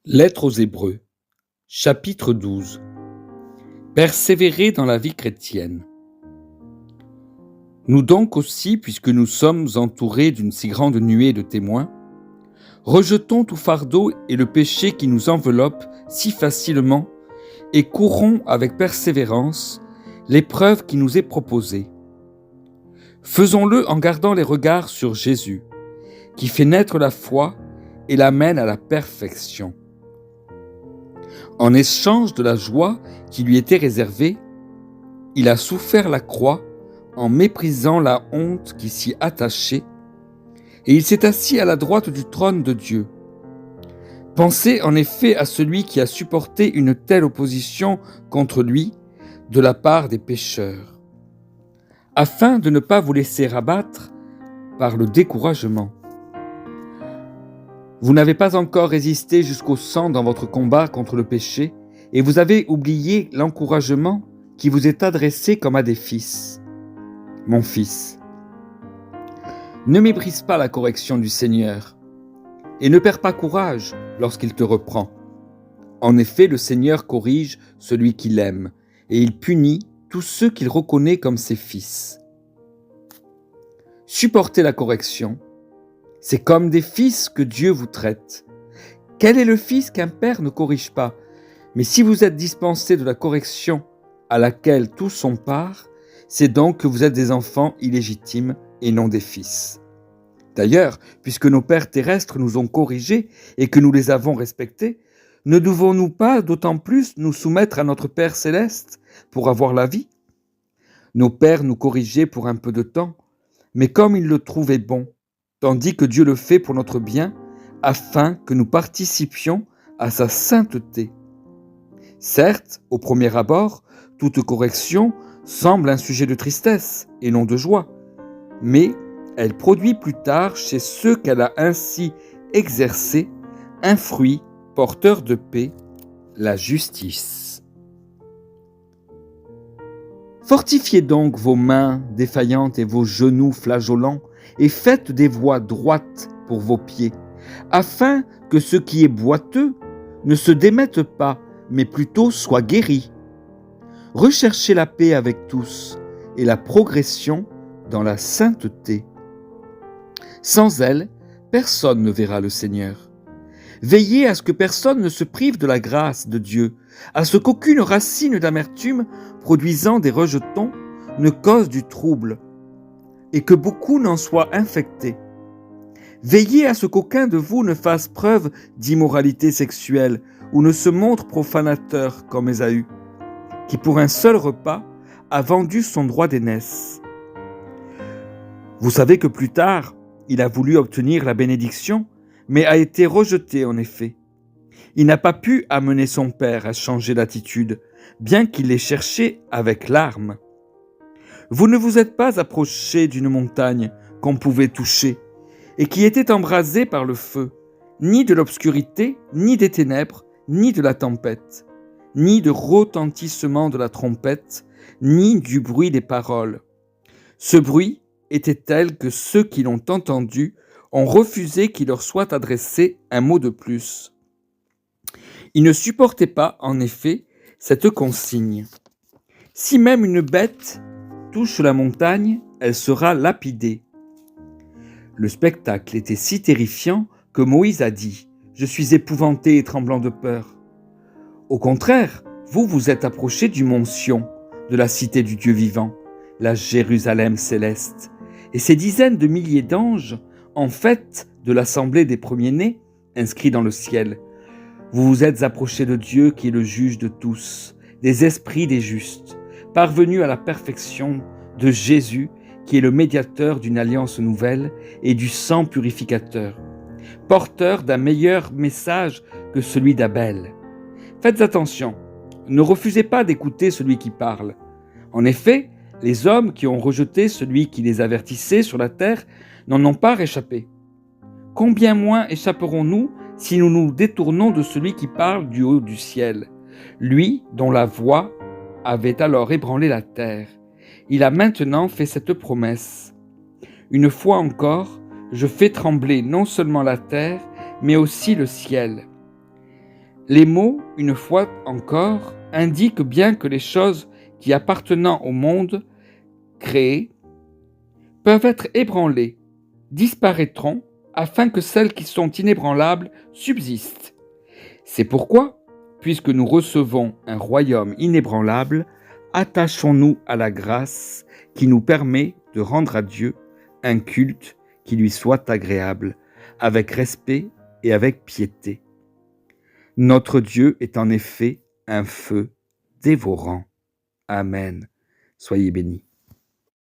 Lettre aux Hébreux, chapitre 12. Persévérer dans la vie chrétienne. Nous donc aussi, puisque nous sommes entourés d'une si grande nuée de témoins, rejetons tout fardeau et le péché qui nous enveloppe si facilement et courons avec persévérance l'épreuve qui nous est proposée. Faisons-le en gardant les regards sur Jésus, qui fait naître la foi et l'amène à la perfection. En échange de la joie qui lui était réservée, il a souffert la croix en méprisant la honte qui s'y attachait, et il s'est assis à la droite du trône de Dieu. Pensez en effet à celui qui a supporté une telle opposition contre lui de la part des pécheurs, afin de ne pas vous laisser abattre par le découragement. Vous n'avez pas encore résisté jusqu'au sang dans votre combat contre le péché, et vous avez oublié l'encouragement qui vous est adressé comme à des fils. Mon fils, ne méprise pas la correction du Seigneur, et ne perds pas courage lorsqu'il te reprend. En effet, le Seigneur corrige celui qu'il aime, et il punit tous ceux qu'il reconnaît comme ses fils. Supportez la correction. C'est comme des fils que Dieu vous traite. Quel est le fils qu'un père ne corrige pas? Mais si vous êtes dispensés de la correction à laquelle tous ont part, c'est donc que vous êtes des enfants illégitimes et non des fils. D'ailleurs, puisque nos pères terrestres nous ont corrigés et que nous les avons respectés, ne devons-nous pas d'autant plus nous soumettre à notre Père céleste pour avoir la vie? Nos pères nous corrigeaient pour un peu de temps, mais comme ils le trouvaient bon, tandis que Dieu le fait pour notre bien, afin que nous participions à sa sainteté. Certes, au premier abord, toute correction semble un sujet de tristesse et non de joie, mais elle produit plus tard chez ceux qu'elle a ainsi exercés un fruit porteur de paix, la justice. Fortifiez donc vos mains défaillantes et vos genoux flageolants, et faites des voies droites pour vos pieds, afin que ce qui est boiteux ne se démette pas, mais plutôt soit guéri. Recherchez la paix avec tous et la progression dans la sainteté. Sans elle, personne ne verra le Seigneur. Veillez à ce que personne ne se prive de la grâce de Dieu, à ce qu'aucune racine d'amertume produisant des rejetons ne cause du trouble, et que beaucoup n'en soient infectés. Veillez à ce qu'aucun de vous ne fasse preuve d'immoralité sexuelle ou ne se montre profanateur comme Ésaü, qui pour un seul repas a vendu son droit d'aînesse. Vous savez que plus tard, il a voulu obtenir la bénédiction, mais a été rejeté en effet. Il n'a pas pu amener son père à changer d'attitude, bien qu'il l'ait cherché avec larmes. Vous ne vous êtes pas approché d'une montagne qu'on pouvait toucher et qui était embrasée par le feu, ni de l'obscurité, ni des ténèbres, ni de la tempête, ni de retentissement de la trompette, ni du bruit des paroles. Ce bruit était tel que ceux qui l'ont entendu ont refusé qu'il leur soit adressé un mot de plus. Ils ne supportaient pas, en effet, cette consigne. Si même une bête touche la montagne, elle sera lapidée. Le spectacle était si terrifiant que Moïse a dit « Je suis épouvanté et tremblant de peur ». Au contraire, vous vous êtes approchés du mont Sion, de la cité du Dieu vivant, la Jérusalem céleste, et ces dizaines de milliers d'anges, en fait de l'assemblée des premiers-nés, inscrits dans le ciel. Vous vous êtes approchés de Dieu qui est le juge de tous, des esprits des justes, parvenu à la perfection de Jésus, qui est le médiateur d'une alliance nouvelle et du sang purificateur, porteur d'un meilleur message que celui d'Abel. Faites attention, ne refusez pas d'écouter celui qui parle. En effet, les hommes qui ont rejeté celui qui les avertissait sur la terre n'en ont pas réchappé. Combien moins échapperons-nous si nous nous détournons de celui qui parle du haut du ciel, lui dont la voix avait alors ébranlé la terre. Il a maintenant fait cette promesse. Une fois encore, je fais trembler non seulement la terre, mais aussi le ciel. Les mots, une fois encore, indiquent bien que les choses qui appartenant au monde créé peuvent être ébranlées, disparaîtront, afin que celles qui sont inébranlables subsistent. C'est pourquoi, puisque nous recevons un royaume inébranlable, attachons-nous à la grâce qui nous permet de rendre à Dieu un culte qui lui soit agréable, avec respect et avec piété. Notre Dieu est en effet un feu dévorant. Amen. Soyez bénis.